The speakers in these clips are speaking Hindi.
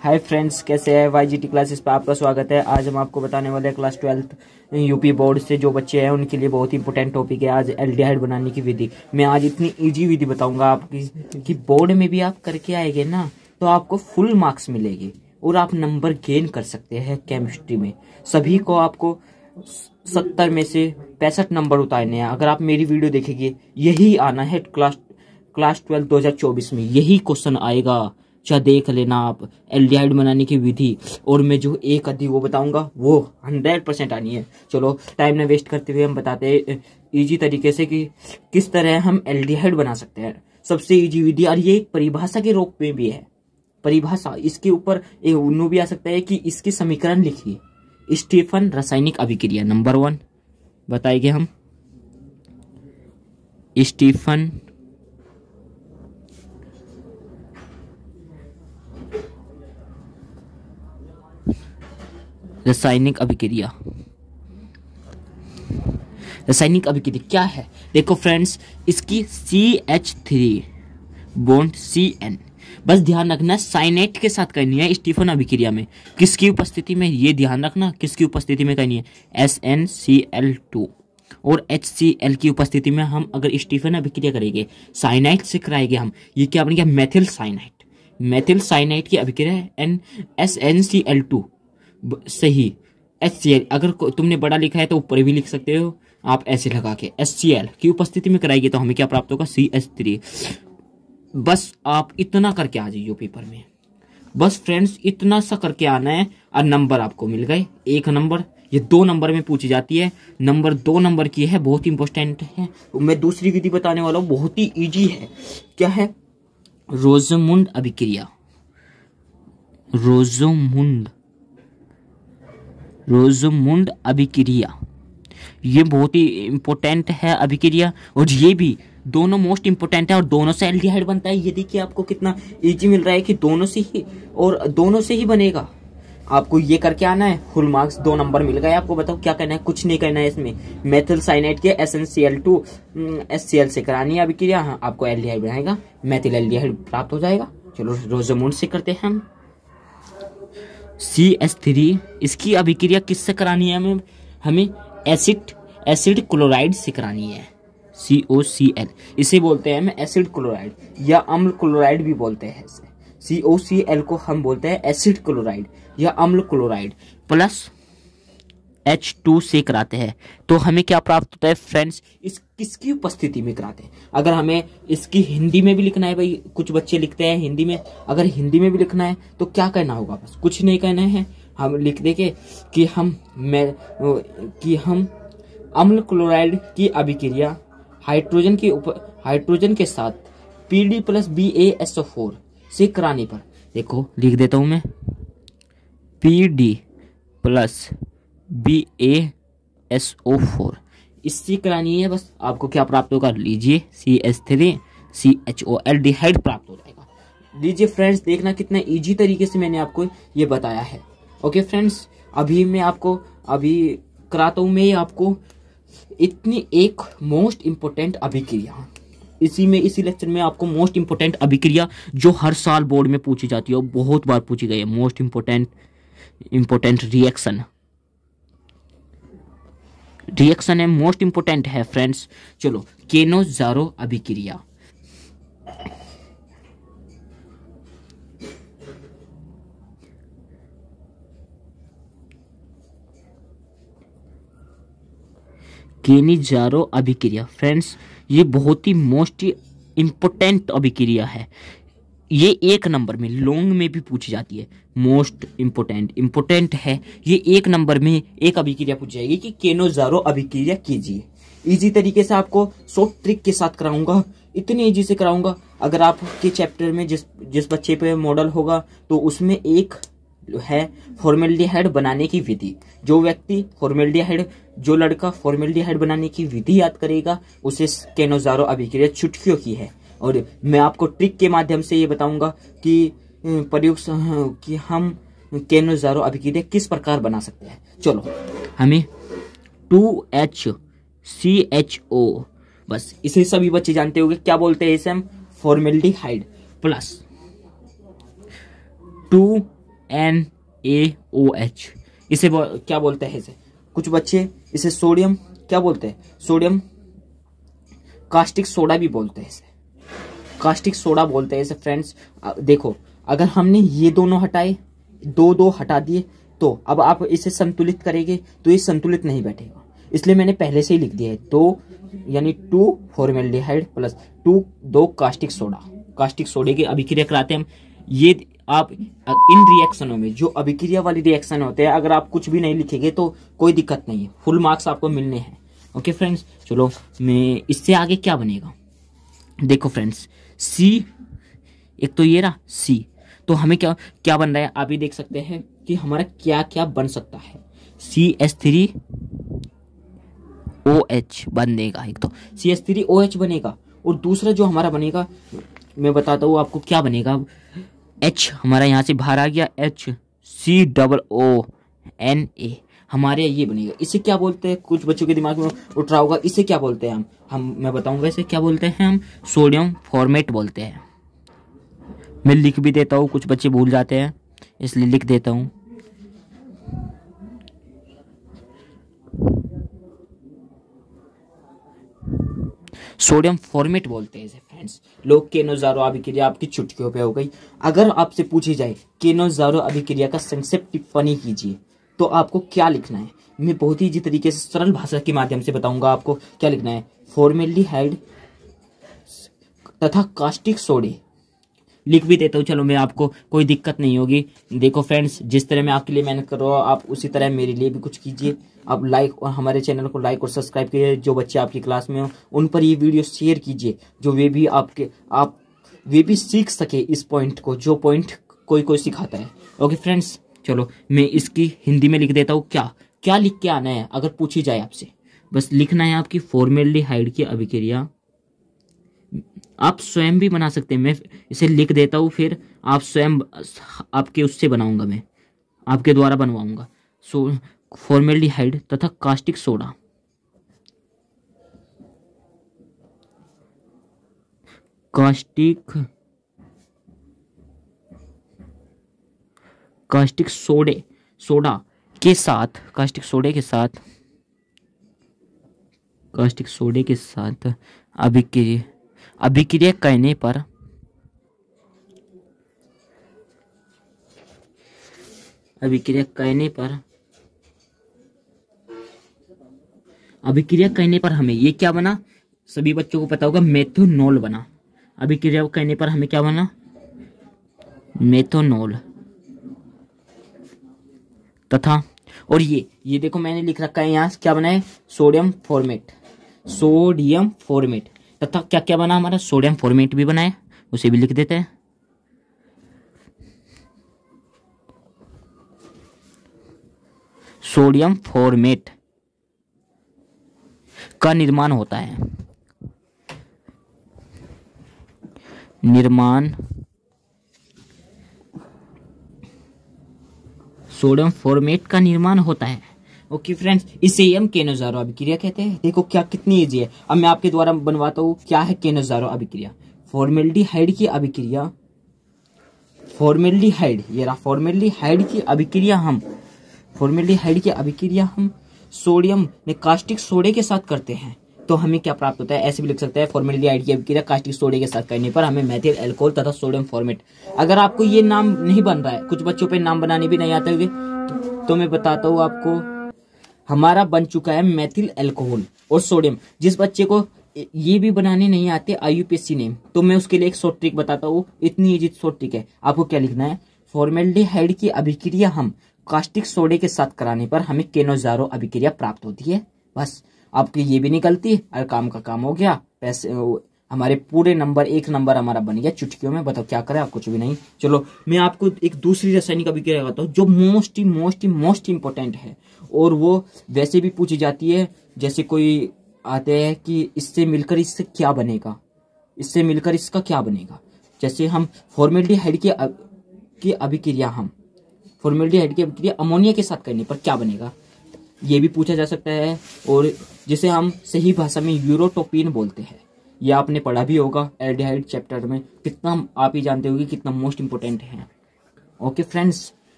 हाय फ्रेंड्स, कैसे हैं? YGT क्लासेस पे आपका स्वागत है। आज हम आपको बताने वाले हैं क्लास 12th यूपी बोर्ड से जो बच्चे हैं उनके लिए बहुत ही इंपॉर्टेंट टॉपिक है आज एल्डिहाइड बनाने की विधि। मैं आज इतनी इजी विधि बताऊंगा आपकी कि बोर्ड में भी आप करके आएंगे ना तो आपको फुल मार्क्स मिलेंगे और आप नंबर गेन कर सकते हैं। केमिस्ट्री में सभी को आपको 70 में से 65 नंबर उतारने हैं। अगर आप मेरी वीडियो देखेंगे यही आना है क्लास 12 2024 में, यही क्वेश्चन आएगा। चाहे देख लेना आप एल्डिहाइड बनाने की विधि, और मैं जो एक आधी वो बताऊंगा वो 100% आनी है। चलो टाइम न वेस्ट करते हुए हम बताते हैं इजी तरीके से कि किस तरह हम एल्डिहाइड बना सकते हैं। सबसे इजी विधि, और ये एक परिभाषा के रूप में भी है। परिभाषा इसके ऊपर उन्नू भी आ सकता है कि इसकी समीकरण लिखिए। स्टीफन रासायनिक अभिक्रिया नंबर 1 बताएंगे हम। स्टीफन रासायनिक अभिक्रिया। रासायनिक अभिक्रिया क्या है? देखो फ्रेंड्स, इसकी CH3 बॉन्ड CN, बस ध्यान रखना साइनेट के साथ करनी है। स्टीफन अभिक्रिया में किसकी उपस्थिति में, ये ध्यान रखना किसकी उपस्थिति में करनी है। SnCl2 और HCl की उपस्थिति में हम अगर स्टीफन अभिक्रिया करेंगे, साइनाइड से कराएंगे हम, ये क्या बन गया? Methyl cyanide. मेथिल साइनाइड की अभिक्रिया है SnCl2 सही। HCl अगर तुमने बड़ा लिखा है तो ऊपर भी लिख सकते हो आप ऐसे लगा के। HCl की उपस्थिति में कराएगी तो हमें क्या प्राप्त होगा? CH3। बस आप इतना करके आ जाइए पेपर में। बस फ्रेंड्स इतना सा करके आना है और नंबर आपको मिल गए। एक नंबर, ये 2 नंबर में पूछी जाती है। नंबर 2 नंबर की है, बहुत इंपॉर्टेंट है। मैं दूसरी विधि बताने वाला हूँ, बहुत ही ईजी है। क्या है? रोजमुंड अभिक्रिया। रोजमुंड अभिक्रिया ये बहुत ही इंपॉर्टेंट है अभिक्रिया, और ये भी दोनों मोस्ट इंपॉर्टेंट है और दोनों से एल्डिहाइड बनता है। ये देखिए आपको कितना इजी मिल रहा है कि दोनों से ही बनेगा। आपको ये करके आना है, फुल मार्क्स 2 नंबर मिल गए। आपको बताओ क्या करना है? कुछ नहीं करना है। इसमें मेथिल साइनाइड के SnCl2 HCl से करानी है अभिक्रिया। हाँ, आपको एल्डिहाइड बनाएगा, मेथिल एल्डिहाइड प्राप्त हो जाएगा। चलो रोजमुंड से करते हैं हम। CH3 इसकी अभिक्रिया किससे करानी है? हमें एसिड क्लोराइड से करानी है। COCl इसे बोलते हैं हम एसिड क्लोराइड या अम्ल क्लोराइड भी बोलते हैं इसे। COCl को हम बोलते हैं एसिड क्लोराइड या अम्ल क्लोराइड प्लस H2 से कराते हैं तो हमें क्या प्राप्त होता है फ्रेंड्स? इस किसकी उपस्थिति में कराते हैं? अगर हमें इसकी हिंदी में भी लिखना है, भाई कुछ बच्चे लिखते हैं हिंदी में, अगर हिंदी में भी लिखना है तो क्या करना होगा? बस कुछ नहीं करना है, हम लिख देंगे कि हम अम्ल क्लोराइड की अभिक्रिया हाइड्रोजन के साथ PD + BaSO4 से कराने पर, देखो लिख देता हूं मैं, PD + BaSO4 इससे करानी है। बस आपको क्या प्राप्त होगा? लीजिए CH3CHO एल्डिहाइड प्राप्त हो जाएगा। लीजिए फ्रेंड्स, देखना कितना इजी तरीके से मैंने आपको ये बताया है। ओके फ्रेंड्स, अभी कराता हूं मैं आपको इतनी एक मोस्ट इंपोर्टेंट अभिक्रिया। इसी लेक्चर में आपको मोस्ट इंपोर्टेंट अभिक्रिया जो हर साल बोर्ड में पूछी जाती है और बहुत बार पूछी गई है। मोस्ट इंपोर्टेंट रिएक्शन है, मोस्ट इंपोर्टेंट है फ्रेंड्स। चलो केनो-ज़ारो अभिक्रिया। केनो-ज़ारो अभिक्रिया फ्रेंड्स ये बहुत ही मोस्ट इंपोर्टेंट अभिक्रिया है। ये 1 नंबर में लॉन्ग में भी पूछी जाती है। मोस्ट इंपोर्टेंट है। ये 1 नंबर में एक अभिक्रिया पूछी जाएगी कि केनो-ज़ारो अभिक्रिया कीजिए। इजी तरीके से आपको शॉर्ट ट्रिक के साथ कराऊंगा, इतने इजी से कराऊंगा। अगर आपके चैप्टर में जिस बच्चे पे मॉडल होगा तो उसमें एक है फॉर्मेल्डिहाइड बनाने की विधि। जो लड़का फॉर्मेल्डिहाइड बनाने की विधि याद करेगा उसे केनो-ज़ारो अभिक्रिया चुटकियों की है। और मैं आपको ट्रिक के माध्यम से ये बताऊंगा कि हम केनो-ज़ारो अभिक्रिया किस प्रकार बना सकते हैं। चलो हमें 2HCHO, बस इसे सभी बच्चे जानते होंगे, क्या बोलते हैं इसे हम? Formaldehyde plus 2 NaOH। इसे क्या बोलते हैं? इसे कुछ बच्चे इसे सोडियम क्या बोलते हैं? सोडियम कास्टिक सोडा भी बोलते हैं। इसे कास्टिक सोडा बोलते हैं इसे फ्रेंड्स। देखो, अगर हमने ये दोनों हटाए, दो हटा दिए, तो अब आप इसे संतुलित करेंगे तो ये संतुलित नहीं बैठेगा, इसलिए मैंने पहले से ही लिख दिया है। तो यानी 2 formaldehyde plus 2 caustic soda. Caustic सोडे की अभिक्रिया कराते हैं हम। ये आप इन रिएक्शनों में जो अभिक्रिया वाली रिएक्शन होते हैं, अगर आप कुछ भी नहीं लिखेंगे तो कोई दिक्कत नहीं है, फुल मार्क्स आपको मिलने हैं। ओके फ्रेंड्स, चलो मैं इससे आगे क्या बनेगा देखो फ्रेंड्स। सी, एक तो ये रहा सी, तो हमें क्या क्या बन रहा है आप ही देख सकते हैं कि हमारा क्या क्या बन सकता है। CH3OH बनेगा, एक तो CH3OH बनेगा, और दूसरा जो हमारा बनेगा मैं बताता हूँ आपको क्या बनेगा। H हमारा यहाँ से बाहर आ गया, HCOONA हमारे ये बनेगा। इसे क्या बोलते हैं? कुछ बच्चों के दिमाग में उठ रहा होगा, इसे क्या बोलते हैं हम मैं बताऊंगा इसे क्या बोलते हैं। हम सोडियम फॉर्मेट बोलते हैं। मैं लिख भी देता हूँ, कुछ बच्चे भूल जाते हैं इसलिए लिख देता हूँ। सोडियम फॉर्मेट बोलते हैं इसे फ्रेंड्स। लोग केनोज़ारो अभिक्रिया आपकी चुटकियों पे हो गई। अगर आपसे पूछी जाए केनोज़ारो अभिक्रिया का संक्षिप्त टिप्पणी कीजिए, तो आपको क्या लिखना है? मैं बहुत ही इजी तरीके से सरल भाषा के माध्यम से बताऊंगा आपको क्या लिखना है। फॉर्मेल्डिहाइड तथा कास्टिक सोडे लिख भी देता हूँ, चलो मैं आपको कोई दिक्कत नहीं होगी। देखो फ्रेंड्स, जिस तरह मैं आपके लिए मेहनत कर रहा हूँ, आप उसी तरह मेरे लिए भी कुछ कीजिए। आप लाइक और हमारे चैनल को लाइक और सब्सक्राइब कीजिए। जो बच्चे आपकी क्लास में हो उन पर ये वीडियो शेयर कीजिए, जो वे भी सीख सके इस पॉइंट को, जो पॉइंट कोई सिखाता है। ओके फ्रेंड्स, चलो मैं इसकी हिंदी में लिख देता हूँ। क्या लिख के आना है अगर पूछी जाए आपसे? बस लिखना है आपकी फॉर्मेल्डिहाइड की अभिक्रिया। आप स्वयं भी बना सकते हैं, मैं इसे लिख देता हूँ, फिर आप स्वयं आपके उससे बनाऊंगा, मैं आपके द्वारा बनवाऊंगा। फॉर्मेल्डिहाइड तथा कास्टिक सोडा, कास्टिक सोडा के साथ अभिक्रिया करने पर हमें ये क्या बना? सभी बच्चों को पता होगा, मेथोनॉल बना। अभिक्रिया करने पर हमें क्या बना? मेथोनॉल। तथा और ये देखो मैंने लिख रखा है यहाँ क्या बना है? Sodium format. तथा क्या क्या बना हमारा? सोडियम फॉर्मेट भी बना है, उसे भी लिख देते हैं। सोडियम फॉर्मेट का निर्माण होता है। सोडियम फॉर्मेट का निर्माण होता है। ओके फ्रेंड्स, इसे ही हम केनोज़ारो अभिक्रिया कहते हैं। देखो क्या कितनी इजी है। अब मैं आपके द्वारा बनवाता हूँ। क्या है केनोज़ारो अभिक्रिया? फॉर्मेल्डिहाइड की अभिक्रिया, फॉर्मेल्डिहाइड की अभिक्रिया हम सोडियम में कास्टिक सोडे के साथ करते हैं, तो हमें क्या प्राप्त होता है? ऐसे भी लिख सकते हैं, फॉर्मेल्डिहाइड की अभिक्रिया कास्टिक सोडे के साथ करने पर हमें मेथिल अल्कोहल तथा सोडियम फॉर्मेट। अगर आपको ये नाम नहीं बन रहा है, कुछ बच्चों पे नाम बनाने भी नहीं आते हुए, तो मैं बताता हूँ आपको, हमारा बन चुका है मेथिल अल्कोहल और सोडियम। जिस बच्चे को ये भी बनाने नहीं आते IUPAC नेम, तो मैं उसके लिए एक शॉर्ट ट्रिक बताता हूँ। इतनी इजी शॉर्ट ट्रिक है। आपको क्या लिखना है? फॉर्मेल्डिहाइड की अभिक्रिया हम कास्टिक सोडे के साथ कराने पर हमें केनोज़ारो अभिक्रिया प्राप्त होती है। बस आपकी ये भी निकलती और काम का काम हो गया। पैसे हमारे पूरे नंबर, 1 नंबर हमारा बन गया चुटकियों में। बताओ क्या करें? आप कुछ भी नहीं। चलो मैं आपको एक दूसरी रासायनिक अभिक्रिया बताता हूँ, जो मोस्ट इंपॉर्टेंट है, और वो वैसे भी पूछी जाती है। जैसे कोई आते हैं कि इससे मिलकर इससे क्या बनेगा, इससे मिलकर इसका क्या बनेगा। जैसे हम फॉर्मेल्डिहाइड की अभिक्रिया अमोनिया के साथ करने पर क्या बनेगा, ये भी पूछा जा सकता है। और जिसे हम सही भाषा में यूरोटोपिन बोलते हैं, ये आपने पढ़ा भी होगा एल्डिहाइड चैप्टर में। कितना आप ही जानते होंगे कितना मोस्ट इंपोर्टेंट है। ओके फ्रेंड्स,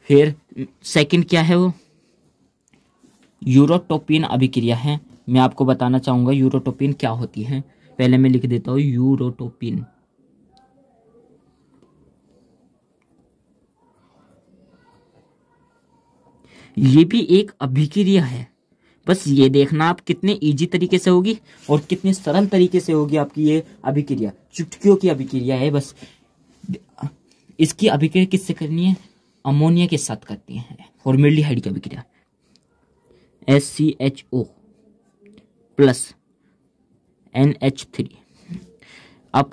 फिर सेकंड क्या है वो यूरोटोपियन अभिक्रिया है। मैं आपको बताना चाहूंगा यूरोटोपियन क्या होती है। पहले मैं लिख देता हूं यूरोटोपियन। ये भी एक अभिक्रिया है। बस ये देखना आप कितने इजी तरीके से होगी और कितने सरल तरीके से होगी आपकी ये अभिक्रिया। चुटकियों की अभिक्रिया है बस। इसकी अभिक्रिया किससे करनी है? अमोनिया के साथ करती है। फॉर्मेल्डिहाइड की अभिक्रिया SCHO प्लस NH3। अब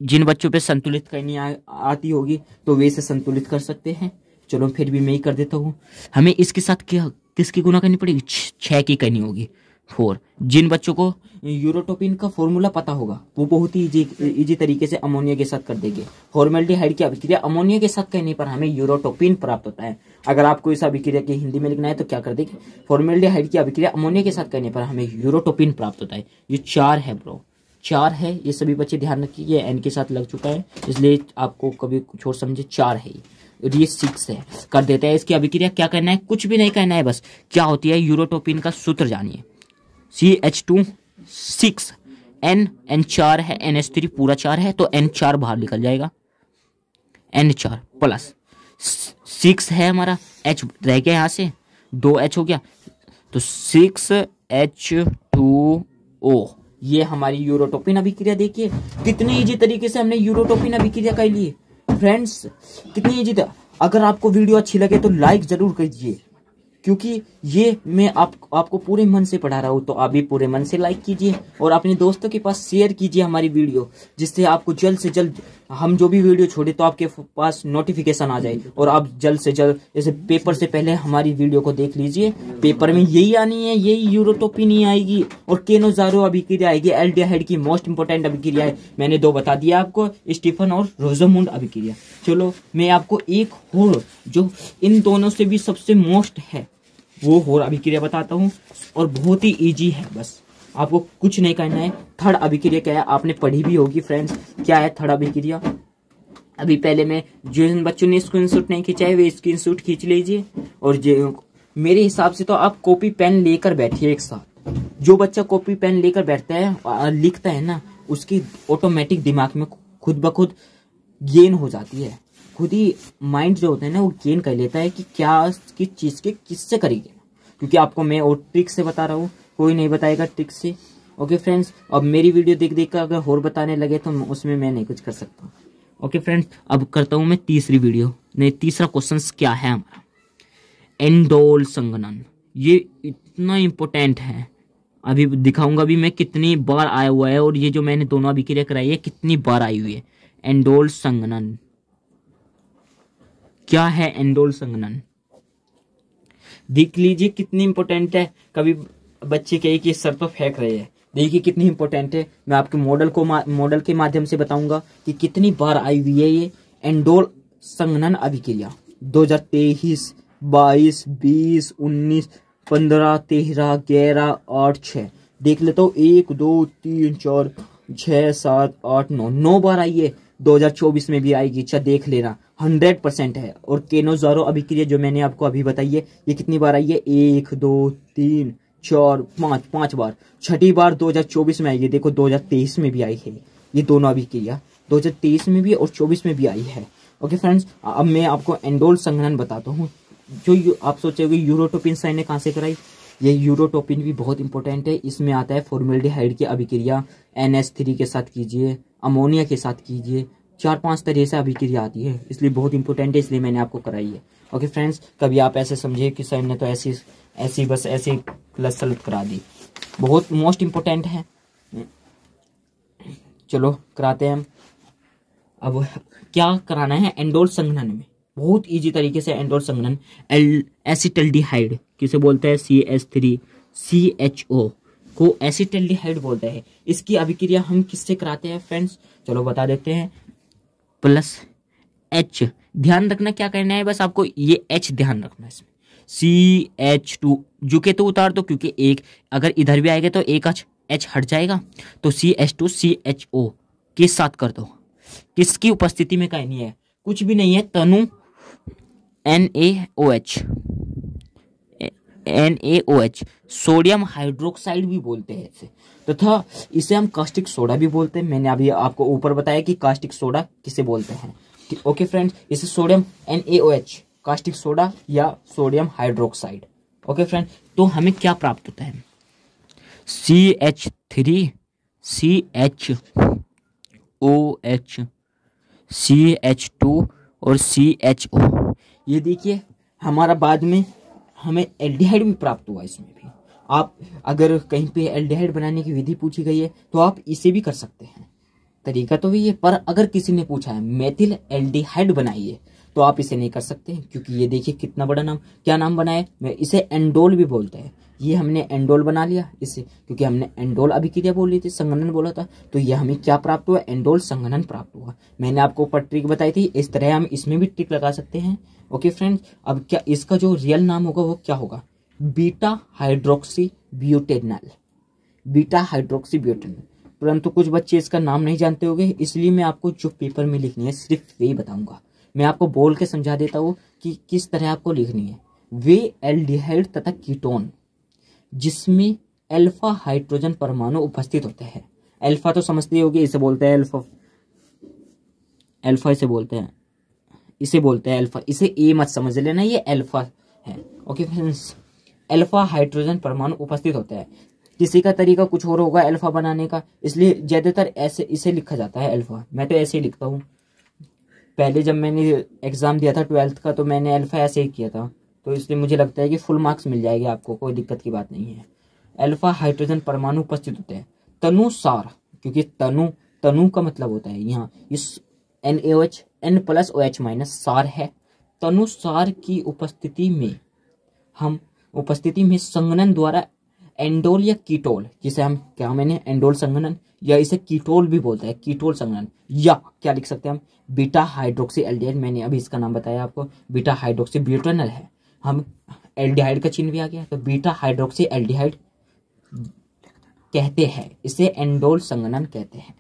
जिन बच्चों पे संतुलित करनी आती होगी तो वे इसे संतुलित कर सकते हैं। चलो फिर भी मैं ही कर देता हूँ। हमें इसके साथ क्या किसकी गुना करनी पड़ेगी? 6 की करनी होगी 4। जिन बच्चों को यूरोटोपिन का फॉर्मूला पता होगा वो बहुत ही इजी तरीके से अमोनिया के साथ कर देंगे। फॉर्मेल्डिहाइड की अभिक्रिया अमोनिया के साथ करने पर हमें यूरोटोपिन प्राप्त होता है। अगर आपको इस अभिक्रिया की हिंदी में लिखना है तो क्या कर देंगे? फॉर्मेल्डिहाइड की अभिक्रिया अमोनिया के साथ करने पर हमें यूरोटोपिन प्राप्त होता है। ये 4 है ब्रो, 4 है। ये सभी बच्चे ध्यान रखिए, ये एन के साथ लग चुका है इसलिए आपको कभी कुछ और समझे। 4 है और ये 6 है। कर देते हैं इसकी अभिक्रिया। क्या करना है? कुछ भी नहीं करना है, बस क्या होती है यूरोटोपिन का सूत्र जानिए। CH2 6 N 4 है, NH3 पूरा 4 है तो N 4 बाहर निकल जाएगा। N 4 प्लस 6 है हमारा, H रह गया यहाँ से 2 H हो गया तो 6H2O। ये हमारी यूरोटोपिन अभिक्रिया। देखिए कितनी इजी तरीके से हमने यूरोटोपिन अभिक्रिया कर ली फ्रेंड्स, कितनी इजी था। अगर आपको वीडियो अच्छी लगे तो लाइक जरूर कीजिए, क्योंकि ये मैं आपको पूरे मन से पढ़ा रहा हूँ तो आप भी पूरे मन से लाइक कीजिए और अपने दोस्तों के पास शेयर कीजिए हमारी वीडियो, जिससे आपको जल्द से जल्द हम जो भी वीडियो छोड़े तो आपके पास नोटिफिकेशन आ जाए और आप जल्द से जल्द जैसे पेपर से पहले हमारी वीडियो को देख लीजिए। पेपर में यही आनी है, यही यूरोटोपिन ही आएगी और केनोजारो अभिक्रिया आएगी। एल्डिहाइड की मोस्ट इंपोर्टेंट अभिक्रिया है, मैंने 2 बता दिया आपको, स्टीफन और रोजामुंड अभिक्रिया। चलो मैं आपको एक और जो इन दोनों से भी सबसे मोस्ट है वो और अभिक्रिया बताता हूँ और बहुत ही इजी है, बस आपको कुछ नहीं करना है। थर्ड अभिक्रिया क्या है आपने पढ़ी भी होगी फ्रेंड्स। क्या है थर्ड अभिक्रिया? अभी पहले में जिन बच्चों ने स्क्रीनशॉट नहीं खींचा है वे स्क्रीनशॉट खींच लीजिए और मेरे हिसाब से तो आप कॉपी पेन लेकर बैठिए एक साथ। जो बच्चा कॉपी पेन लेकर बैठता है लिखता है ना, उसकी ऑटोमेटिक दिमाग में खुद ब खुद गेन हो जाती है। खुद ही माइंड जो होता है ना वो गेन कर लेता है कि क्या किस चीज के किससे करेंगे, क्योंकि आपको मैं और ट्रिक से बता रहा हूँ, कोई नहीं बताएगा ट्रिक से। ओके फ्रेंड्स, अब मेरी वीडियो देख देख कर अगर और बताने लगे तो उसमें मैं नहीं कुछ कर सकता। ओके फ्रेंड्स, अब करता हूँ मैं तीसरी वीडियो। नहीं, तीसरा क्वेश्चन क्या है हमारा? एंडोल संघनन। ये इतना इम्पोर्टेंट है, अभी दिखाऊंगा भी मैं कितनी बार आया हुआ है और ये जो मैंने दोनों अभिक्रिया कराई है कितनी बार आई हुई है। एंडोल संघनन क्या है? एंडोल संघनन देख लीजिए कितनी इंपॉर्टेंट है। कभी बच्चे कहे कि सर तो फेंक रहे हैं, देखिए कितनी इंपॉर्टेंट है। मैं आपके मॉडल के माध्यम से बताऊंगा कि कितनी बार आई हुई है ये एंडोल संघनन अभिक्रिया। 2023, 22, 20, 19, 15, 13, 11, 8, 6 देख लेता हूँ। 1, 2, 3, 4, 6, 7, 8, 9 बार आई है। 2024 में भी आएगी, अच्छा देख लेना, 100% है। और केनोजारो अभिक्रिया जो मैंने आपको अभी बताई है ये कितनी बार आई है? 1, 2, 3, 4, 5 बार। छठी बार 2024 में आएगी। देखो 2023 में भी आई है ये दोनों अभिक्रिया, 2023 में भी और 24 में भी आई है। ओके फ्रेंड्स, अब मैं आपको एंडोल संघनन बताता हूँ। जो आप सोचोगे यूरोटोपिन साइन ने कहाँ से कराई, ये यूरोटोपिन भी बहुत इंपॉर्टेंट है। इसमें आता है फॉर्मेल्डिहाइड की अभिक्रिया NH3 के साथ कीजिए, अमोनिया के साथ कीजिए, 4-5 तरह से अभिक्रिया आती है, इसलिए बहुत इंपॉर्टेंट है, इसलिए मैंने आपको कराई है। ओके फ्रेंड्स, कभी आप ऐसे समझिए कि सर ने तो ऐसी बस ऐसी प्लस सलत करा दी, बहुत मोस्ट इंपॉर्टेंट है। चलो कराते हैं हम। अब क्या कराना है एंडोल संघनन में? बहुत इजी तरीके से एंडोल संघनन। एसिटल्डिहाइड किसे बोलते हैं? CH3 CHO को एसिटल्डिहाइड बोलते हैं। इसकी अभिक्रिया हम किससे कराते हैं फ्रेंड्स? चलो बता देते हैं। प्लस H, ध्यान रखना क्या करना है, बस आपको ये H ध्यान रखना है इसमें। CH2 जुके तो उतार दो, क्योंकि एक अगर इधर भी आएगा तो एक H हट जाएगा, तो CH2 CHO के साथ कर दो। किसकी उपस्थिति में करनी है? कुछ भी नहीं है, तनु NaOH, NaOH सोडियम हाइड्रोक्साइड भी बोलते हैं इसे, तथा इसे हम कास्टिक सोडा भी बोलते हैं। मैंने अभी आपको ऊपर बताया कि कास्टिक सोडा किसे बोलते हैं। ओके फ्रेंड्स, इसे सोडियम NaOH कास्टिक सोडा या सोडियम हाइड्रोक्साइड। ओके फ्रेंड, तो हमें क्या प्राप्त होता है? CH3, CHOH, CH2 और CHO। ये देखिए हमारा बाद में हमें एल्डिहाइड भी प्राप्त हुआ। इसमें भी आप अगर कहीं पे एल्डिहाइड बनाने की विधि पूछी गई है तो आप इसे भी कर सकते हैं। तरीका तो वही है, पर अगर किसी ने पूछा है मेथिल एल्डिहाइड बनाइए तो आप इसे नहीं कर सकते, क्योंकि ये देखिए कितना बड़ा नाम, क्या नाम बनाए, मैं इसे एंडोल भी बोलते हैं। ये हमने एंडोल बना लिया इसे, क्योंकि हमने एंडोल अभिक्रिया बोली थी, संघनन बोला था, तो ये हमें क्या प्राप्त हुआ? एंडोल संघनन प्राप्त हुआ। मैंने आपको ऊपर ट्रिक बताई थी, इस तरह हम इसमें भी ट्रिक लगा सकते हैं। ओके फ्रेंड्स, अब क्या इसका जो रियल नाम होगा वो क्या होगा? Beta hydroxy butanol, beta hydroxy butanol. परंतु कुछ बच्चे इसका नाम नहीं जानते होंगे, इसलिए मैं आपको जो पेपर में लिखनी है सिर्फ वही बताऊंगा। मैं आपको बोल के समझा देता हूँ कि किस तरह आपको लिखनी है। वे एल्डिहाइड तथा कीटोन जिसमें अल्फा हाइड्रोजन परमाणु उपस्थित होते हैं। अल्फा तो समझते ही होगे, इसे बोलते हैं अल्फा, अल्फा इसे बोलते हैं, इसे बोलते हैं अल्फा। इसे ए मत समझ लेना, ये अल्फा है। ओके फ्रेंड्स, अल्फा हाइड्रोजन परमाणु उपस्थित होते हैं। किसी का तरीका कुछ और होगा अल्फा बनाने का, इसलिए ज्यादातर ऐसे इसे लिखा जाता है अल्फा। मैं तो ऐसे ही लिखता हूँ। पहले जब मैंने एग्जाम दिया था 12th का तो मैंने अल्फा ऐसे ही किया था, तो इसलिए मुझे लगता है कि फुल मार्क्स मिल जाएंगे आपको, कोई दिक्कत की बात नहीं है। अल्फा हाइड्रोजन परमाणु उपस्थित होते हैं। तनुसार, क्योंकि तनु का मतलब होता है यहाँ इस NaOH N+OH- सार है। तनुसार की उपस्थिति में संघनन द्वारा एंडोल या कीटोल, जिसे हम क्या मैंने एंडोल संघनन या इसे कीटोल भी बोलते हैं, कीटोल संघनन, या क्या लिख सकते हैं हम? Beta hydroxy aldehyde. मैंने अभी इसका नाम बताया आपको, बीटा हाइड्रोक्सी ब्यूटेनॉल है। हम एल्डिहाइड का चिन्ह भी आ गया, तो बीटा हाइड्रोक्सी एल्डिहाइड कहते हैं, इसे एंडोल संघनन कहते हैं।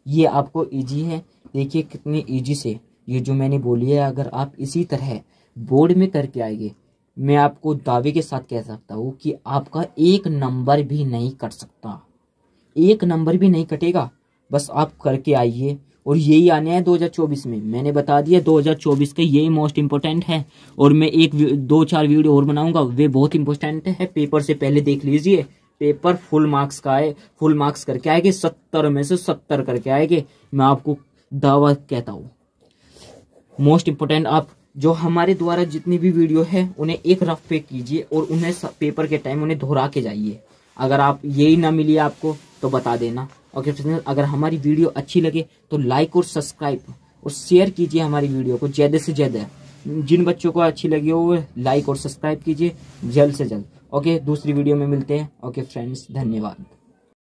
ये आपको इजी है, देखिए कितनी इजी से ये जो मैंने बोली है, अगर आप इसी तरह बोर्ड में करके आएंगे, मैं आपको दावे के साथ कह सकता हूँ कि आपका एक नंबर भी नहीं कट सकता, एक नंबर भी नहीं कटेगा। बस आप करके आइए, और यही आने हैं 2024 में। मैंने बता दिया 2024 का यही मोस्ट इंपॉर्टेंट है, और मैं 1-2-4 वीडियो और बनाऊंगा, वे बहुत इंपॉर्टेंट है। पेपर से पहले देख लीजिए, पेपर फुल मार्क्स का है, फुल मार्क्स करके आएंगे, 70 में से 70 करके आएंगे, मैं आपको दावा कहता हूँ। मोस्ट इंपॉर्टेंट, आप जो हमारे द्वारा जितनी भी वीडियो है उन्हें एक रफ पे कीजिए और उन्हें पेपर के टाइम उन्हें दोहरा के जाइए। अगर आप यही ना मिली आपको तो बता देना। ओके फ्रेंड्स, अगर हमारी वीडियो अच्छी लगे तो लाइक और सब्सक्राइब और शेयर कीजिए हमारी वीडियो को ज़्यादा से ज़्यादा। जिन बच्चों को अच्छी लगी हो वो लाइक और सब्सक्राइब कीजिए जल्द से जल्द। ओके, दूसरी वीडियो में मिलते हैं। ओके फ्रेंड्स, धन्यवाद।